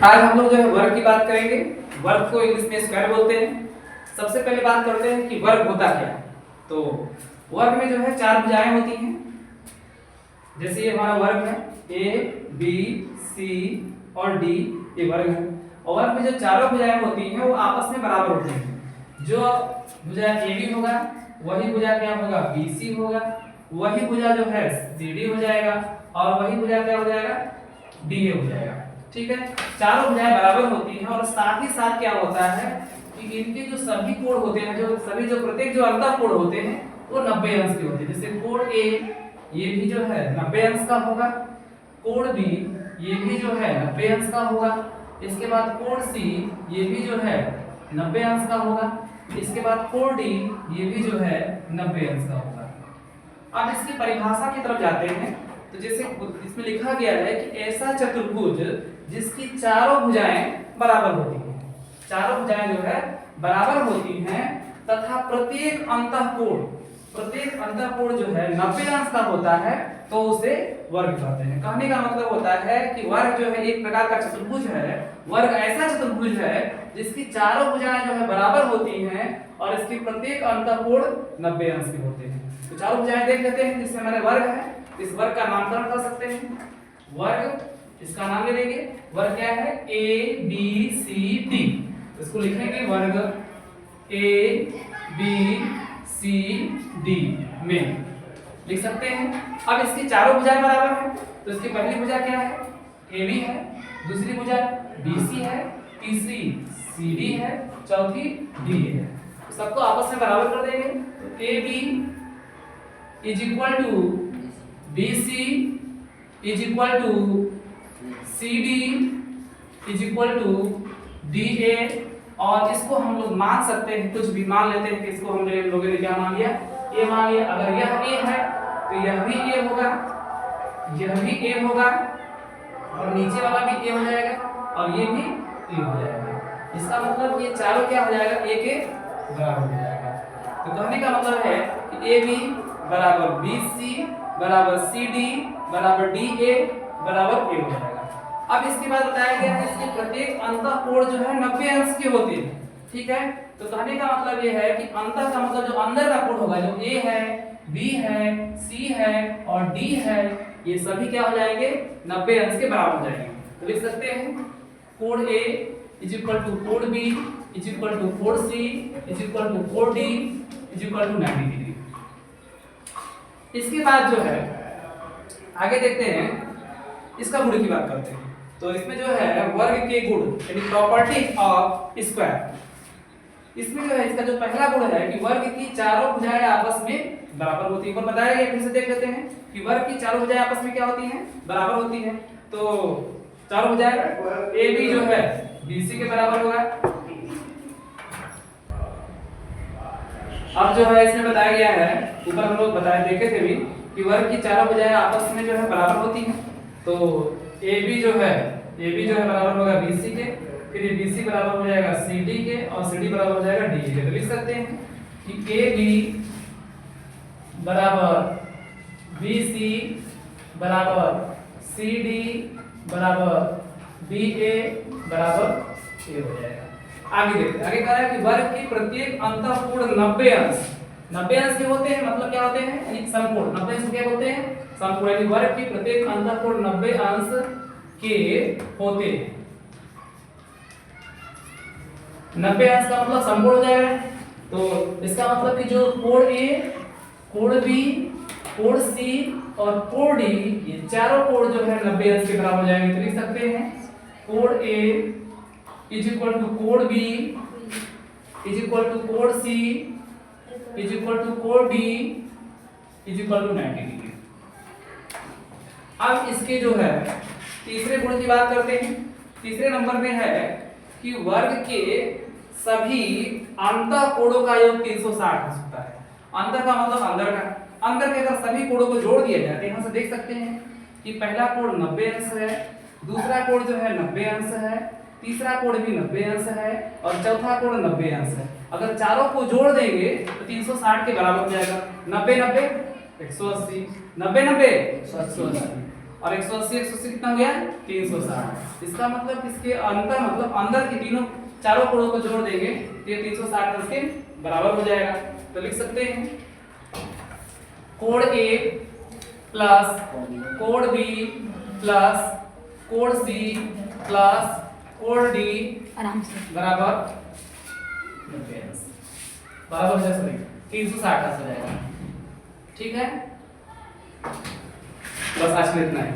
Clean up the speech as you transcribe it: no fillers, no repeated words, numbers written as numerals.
आज हम लोग जो है वर्ग की बात करेंगे। वर्ग को इंग्लिश में स्क्वायर बोलते हैं। सबसे पहले बात करते हैं कि वर्ग होता क्या है। तो वर्ग में जो है चार भुजाएं होती हैं। जैसे ये हमारा वर्ग है, ए बी सी और डी, ये वर्ग है। और वर्ग में जो चारों भुजाएं होती हैं वो आपस में बराबर होती हैं। जो भुजा ए बी होगा वही भुजा क्या होगा, बी सी होगा। वही भुजा जो है सी डी हो जाएगा और वही भुजा क्या हो जाएगा, डी ए हो जाएगा। ठीक है, चारों भुजाएं बराबर होती हैं। और साथ ही साथ क्या होता है कि इनके जो सभी कोण होते हैं, जो सभी जो प्रत्येक जो अंतः कोण होते हैं वो 90 अंश के होते हैं। जैसे कोण ए ये भी जो है 90 अंश का होगा, कोण बी ये भी जो है 90 अंश का होगा, इसके बाद कोण सी ये भी जो है 90 अंश का होगा, इसके बाद कोण डी ये भी जो है 90 अंश का होगा। अब इसकी परिभाषा की तरफ जाते हैं। तो जैसे इसमें लिखा गया है कि ऐसा चतुर्भुज जिसकी चारों भुजाएं बराबर होती हैं, चारों भुजाएं जो है बराबर होती हैं तथा प्रत्येक अंतःकोण जो है 90 अंश का होता है तो उसे वर्ग कहते हैं। कहने का मतलब होता है कि वर्ग जो है एक प्रकार का चतुर्भुज है। वर्ग ऐसा चतुर्भुज है जिसकी चारों भुजाएं जो है बराबर होती हैं और इसकी प्रत्येक अंतःकोण 90 अंश के होते हैं। तो चारों भुजाएं देख लेते हैं जिसमें हमारे वर्ग है। इस वर्ग का नामकरण कर सकते हैं। वर्ग, इसका नाम ले लेंगे। वर्ग क्या है, ए बी सी डी। इसको लिखेंगे वर्ग ए बी सी डी में लिख सकते हैं। अब इसकी चारों भुजाएं बराबर हैं तो इसकी पहली भुजा क्या है, ए बी है, दूसरी भुजा बी सी है, तीसरी सी डी है, चौथी डी है। सबको आपस में बराबर कर देंगे। तो A B is equal to B C is equal to C D is equal to D A. और इसको हम लोग मान सकते हैं, कुछ भी मान लेते हैं कि इसको हम लोगों ने क्या मान लिया, ए मान लिया। अगर यह ए है तो यह भी ए होगा, यह भी ए होगा और नीचे वाला भी ए हो जाएगा और ये भी ए हो जाएगा। इसका मतलब ये चारों क्या हो जाएगा, ए के बराबर हो जाएगा। तो कहने का मतलब है कि ए बी बराबर बी सी बराबर सी डी बराबर डी ए बराबर ए हो जाएगा। अब इसके बाद बताया गया है इसके प्रत्येक अंतःकोण जो है 90 अंश के होते हैं। ठीक है, तो कहने का मतलब ये है कि अंतः का मतलब जो अंदर का कोण होगा, जो ए है, बी है, सी है और डी है, ये सभी क्या हो जाएंगे, 90 अंश के बराबर हो जाएंगे। तो लिख सकते हैं कोण ए इज इक्वल टू कोण बी इज इक्वल टू कोण सी इज इक्वल टू कोण D is equal to 90 degree. इसके बाद जो है आगे देखते हैं, इसका गुण की बात करते हैं। तो इसमें जो है वर्ग के गुण यानी प्रॉपर्टी ऑफ स्क्वायर, इसमें जो है इसका जो पहला गुण है कि वर्ग की चारों भुजाएं आपस में बराबर होती हैं। पर बताया गया, फिर से देख लेते हैं कि वर्ग की चारों भुजाएं आपस में क्या होती हैं, बराबर होती हैं। तो चारों भुजाएं ए बी जो है बी सी के बराबर होगा। अब जो है इसमें बताया गया है, ऊपर हम लोग बताए देखे थे भी कि वर्ग की चारों भुजाएं आपस में जो है बराबर होती हैं। तो ए बी जो है बराबर होगा बी सी के, फिर ये बी सी बराबर हो जाएगा सी डी के और सी डी बराबर हो जाएगा डी के। तो लिख सकते हैं कि ए बी बराबर बी सी बराबर सी डी बराबर डी ए बराबर ए हो जाएगा। आगे देखते हैं, आगे कहा है कि वर्ग की प्रत्येक अंतःकोण 90 अंश के होते हैं। मतलब क्या होते हैं, यानी समकोण 90 अंश क्या होते हैं, समकोण। यानी वर्ग की प्रत्येक अंतःकोण 90 अंश के होते हैं। 90 अंश का मतलब समकोण हो जाएगा। तो इसका मतलब कि जो कोण ए, कोण बी, कोण सी और कोण डी, ये चारों कोण जो है 90 अंश के बराबर हो जाएंगे। तो लिख सकते हैं कोण ए इज इक्वल टू कोण बी इज इक्वल टू कोण सी इज इक्वल टू कोण D is equal to 90 degree. अब इसके जो है तीसरे गुण की बात करते हैं। तीसरे नंबर में है कि वर्ग के सभी अंतःकोणों का योग 360 हो सकता है। अंतर का मतलब अंदर का, अंदर के अगर सभी कोणों को जोड़ दिया जाए तो यहाँ से देख सकते हैं कि पहला कोण 90 अंश है, दूसरा कोण जो है 90 अंश है, तीसरा कोण भी 90 अंश है और चौथा कोण 90 अंश है। अगर चारों को जोड़ देंगे तो 360 के बराबर हो जाएगा। 90 90 180, 90 90 180। और 180 180 कितना हो गया 360। इसका मतलब इसके अंतर मतलब अंदर के तीनों चारों कोणों को जोड़ देंगे तो ये 360 इसके बराबर हो जाएगा। तो लिख सकते हैं कोण ए प्लस कोण बी प्लस कोण सी प्लस कोण डी आराम से बराबर बराबर हो जाएगा 360 हो जाएगा। ठीक है, बस आज के लिए इतना ही।